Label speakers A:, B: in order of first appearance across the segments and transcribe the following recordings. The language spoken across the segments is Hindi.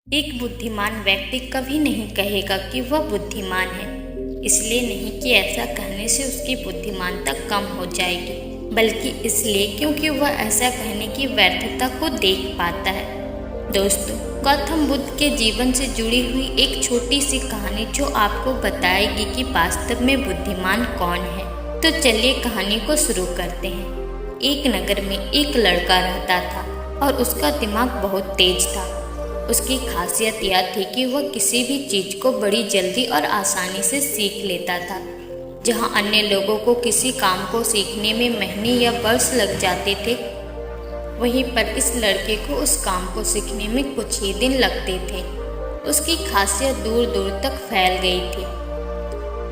A: एक बुद्धिमान व्यक्ति कभी नहीं कहेगा कि वह बुद्धिमान है, इसलिए नहीं कि ऐसा कहने से उसकी बुद्धिमानता कम हो जाएगी, बल्कि इसलिए क्योंकि वह ऐसा कहने की व्यर्थता को देख पाता है। दोस्तों, गौतम बुद्ध के जीवन से जुड़ी हुई एक छोटी सी कहानी जो आपको बताएगी कि वास्तव में बुद्धिमान कौन है। तो चलिए कहानी को शुरू करते हैं। एक नगर में एक लड़का रहता था और उसका दिमाग बहुत तेज था। उसकी खासियत यह थी कि वह किसी भी चीज़ को बड़ी जल्दी और आसानी से सीख लेता था। जहां अन्य लोगों को किसी काम को सीखने में महीने या वर्ष लग जाते थे, वहीं पर इस लड़के को उस काम को सीखने में कुछ ही दिन लगते थे। उसकी खासियत दूर दूर तक फैल गई थी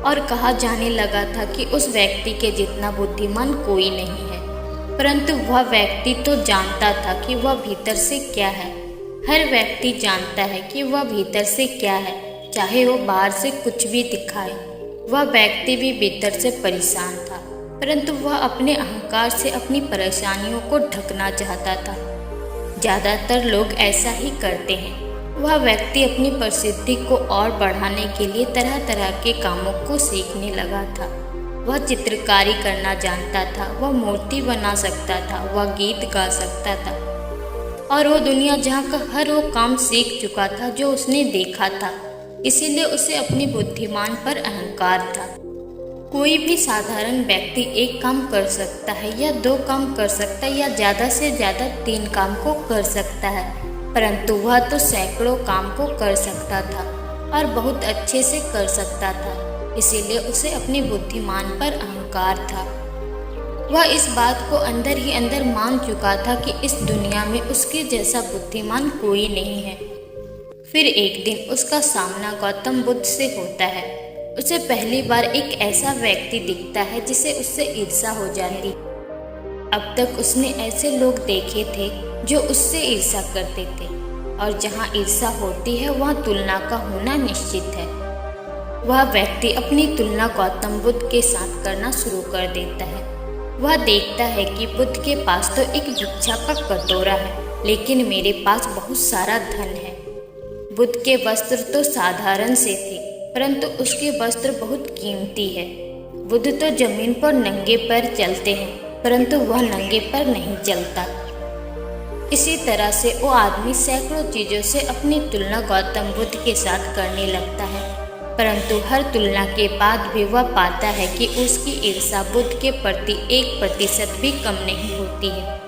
A: और कहा जाने लगा था कि उस व्यक्ति के जितना बुद्धिमान कोई नहीं है। परंतु वह व्यक्ति तो जानता था कि वह भीतर से क्या है। हर व्यक्ति जानता है कि वह भीतर से क्या है, चाहे वो बाहर से कुछ भी दिखाए। वह व्यक्ति भी भीतर से परेशान था, परंतु वह अपने अहंकार से अपनी परेशानियों को ढकना चाहता था। ज़्यादातर लोग ऐसा ही करते हैं। वह व्यक्ति अपनी प्रसिद्धि को और बढ़ाने के लिए तरह तरह के कामों को सीखने लगा था। वह चित्रकारी करना जानता था, वह मूर्ति बना सकता था, वह गीत गा सकता था और वो दुनिया जहाँ का हर वो काम सीख चुका था जो उसने देखा था। इसीलिए उसे अपनी बुद्धिमान पर अहंकार था। कोई भी साधारण व्यक्ति एक काम कर सकता है या दो काम कर सकता है या ज़्यादा से ज़्यादा 3 काम को कर सकता है, परंतु वह तो सैकड़ों काम को कर सकता था और बहुत अच्छे से कर सकता था। इसीलिए उसे अपनी बुद्धिमान पर अहंकार था। वह इस बात को अंदर ही अंदर मान चुका था कि इस दुनिया में उसके जैसा बुद्धिमान कोई नहीं है। फिर एक दिन उसका सामना गौतम बुद्ध से होता है। उसे पहली बार एक ऐसा व्यक्ति दिखता है जिसे उससे ईर्ष्या हो जाती। अब तक उसने ऐसे लोग देखे थे जो उससे ईर्ष्या करते थे, और जहाँ ईर्ष्या होती है वहाँ तुलना का होना निश्चित है। वह व्यक्ति अपनी तुलना गौतम बुद्ध के साथ करना शुरू कर देता है। वह देखता है कि बुद्ध के पास तो एक भिक्षा का कटोरा है, लेकिन मेरे पास बहुत सारा धन है। बुद्ध के वस्त्र तो साधारण से थे, परंतु उसके वस्त्र बहुत कीमती है। बुद्ध तो जमीन पर नंगे पैर चलते हैं, परंतु वह नंगे पैर नहीं चलता। इसी तरह से वो आदमी सैकड़ों चीज़ों से अपनी तुलना गौतम बुद्ध के साथ करने लगता है, परंतु हर तुलना के बाद भी वह पाता है कि उसकी ईर्ष्या बुद्ध के प्रति 1% भी कम नहीं होती है।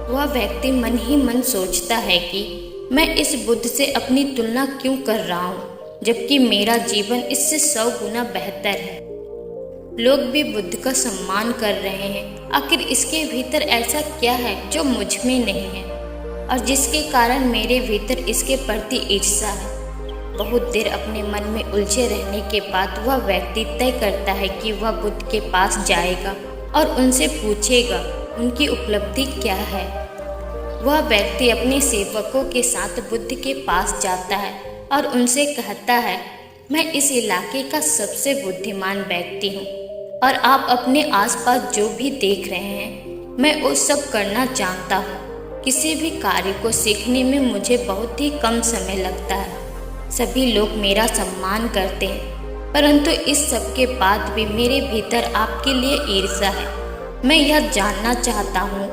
A: वह व्यक्ति मन ही मन सोचता है कि मैं इस बुद्ध से अपनी तुलना क्यों कर रहा हूँ, जबकि मेरा जीवन इससे 100 गुना बेहतर है। लोग भी बुद्ध का सम्मान कर रहे हैं। आखिर इसके भीतर ऐसा क्या है जो मुझ में नहीं है और जिसके कारण मेरे भीतर इसके प्रति ईर्ष्या है। बहुत देर अपने मन में उलझे रहने के बाद वह व्यक्ति तय करता है कि वह बुद्ध के पास जाएगा और उनसे पूछेगा उनकी उपलब्धि क्या है। वह व्यक्ति अपने सेवकों के साथ बुद्ध के पास जाता है और उनसे कहता है, मैं इस इलाके का सबसे बुद्धिमान व्यक्ति हूँ और आप अपने आसपास जो भी देख रहे हैं मैं वो सब करना जानता हूँ। किसी भी कार्य को सीखने में मुझे बहुत ही कम समय लगता है। सभी लोग मेरा सम्मान करते हैं, परंतु इस सब के बाद भी मेरे भीतर आपके लिए ईर्ष्या है। मैं यह जानना चाहता हूँ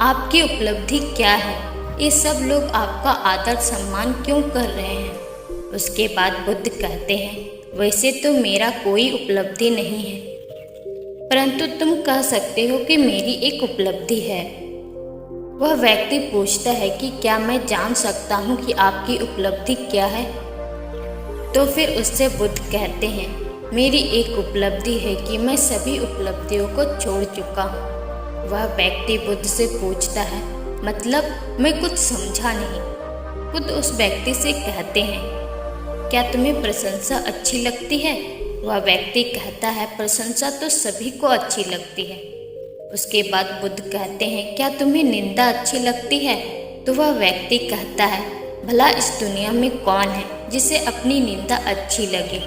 A: आपकी उपलब्धि क्या है। ये सब लोग आपका आदर सम्मान क्यों कर रहे हैं। उसके बाद बुद्ध कहते हैं, वैसे तो मेरा कोई उपलब्धि नहीं है, परंतु तुम कह सकते हो कि मेरी एक उपलब्धि है। वह व्यक्ति पूछता है कि क्या मैं जान सकता हूँ कि आपकी उपलब्धि क्या है। तो फिर उससे बुद्ध कहते हैं, मेरी एक उपलब्धि है कि मैं सभी उपलब्धियों को छोड़ चुका हूँ। वह व्यक्ति बुद्ध से पूछता है, मतलब? मैं कुछ समझा नहीं। बुद्ध उस व्यक्ति से कहते हैं, क्या तुम्हें प्रशंसा अच्छी लगती है? वह व्यक्ति कहता है, प्रशंसा तो सभी को अच्छी लगती है। उसके बाद बुद्ध कहते हैं, क्या तुम्हें निंदा अच्छी लगती है? तो वह व्यक्ति कहता है, भला इस दुनिया में कौन है जिसे अपनी निंदा अच्छी लगे।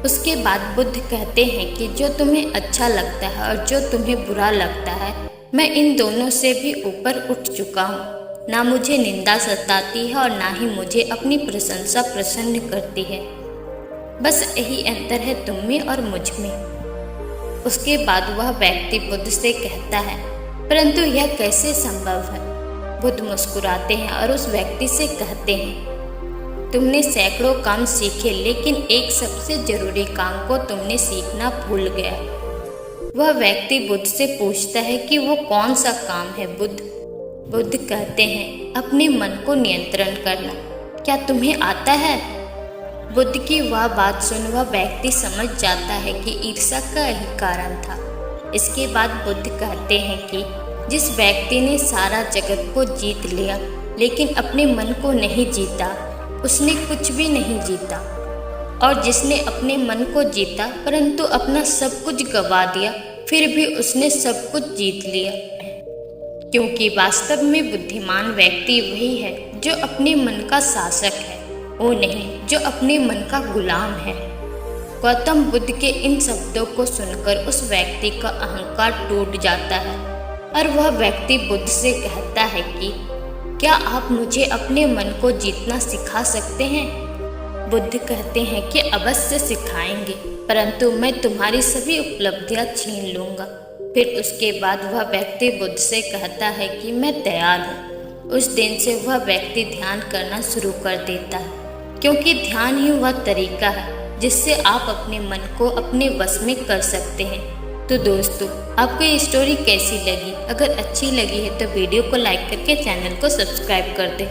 A: उसके बाद बुद्ध कहते हैं कि जो तुम्हें अच्छा लगता है और जो तुम्हें बुरा लगता है, मैं इन दोनों से भी ऊपर उठ चुका हूँ। ना मुझे निंदा सताती है और ना ही मुझे अपनी प्रशंसा प्रसन्न करती है। बस यही अंतर है तुम में और मुझ में। उसके बाद वह व्यक्ति बुद्ध से कहता है, परंतु यह कैसे संभव है? बुद्ध मुस्कुराते हैं और उस व्यक्ति से कहते हैं, तुमने सैकड़ों काम सीखे लेकिन एक सबसे जरूरी काम को तुमने सीखना भूल गया। वह व्यक्ति बुद्ध से पूछता है कि वो कौन सा काम है बुद्ध? बुद्ध कहते हैं, अपने मन को नियंत्रण करना। क्या तुम्हें आता है? बुद्ध की वह बात सुन वह व्यक्ति समझ जाता है कि ईर्ष्या का यही कारण था। इसके बाद बुद्ध कहते हैं कि जिस व्यक्ति ने सारा जगत को जीत लिया लेकिन अपने मन को नहीं जीता, उसने कुछ भी नहीं जीता। और जिसने अपने मन को जीता परंतु अपना सब कुछ गंवा दिया, फिर भी उसने सब कुछ जीत लिया। क्योंकि वास्तव में बुद्धिमान व्यक्ति वही है जो अपने मन का शासक है, वो नहीं जो अपने मन का गुलाम है। गौतम बुद्ध के इन शब्दों को सुनकर उस व्यक्ति का अहंकार टूट जाता है और वह व्यक्ति बुद्ध से कहता है कि क्या आप मुझे अपने मन को जीतना सिखा सकते हैं? बुद्ध कहते हैं कि अवश्य सिखाएंगे, परंतु मैं तुम्हारी सभी उपलब्धियां छीन लूँगा। फिर उसके बाद वह व्यक्ति बुद्ध से कहता है कि मैं तैयार हूँ। उस दिन से वह व्यक्ति ध्यान करना शुरू कर देता है, क्योंकि ध्यान ही वह तरीका है जिससे आप अपने मन को अपने वश में कर सकते हैं। तो दोस्तों, आपको ये स्टोरी कैसी लगी? अगर अच्छी लगी है तो वीडियो को लाइक करके चैनल को सब्सक्राइब कर दें।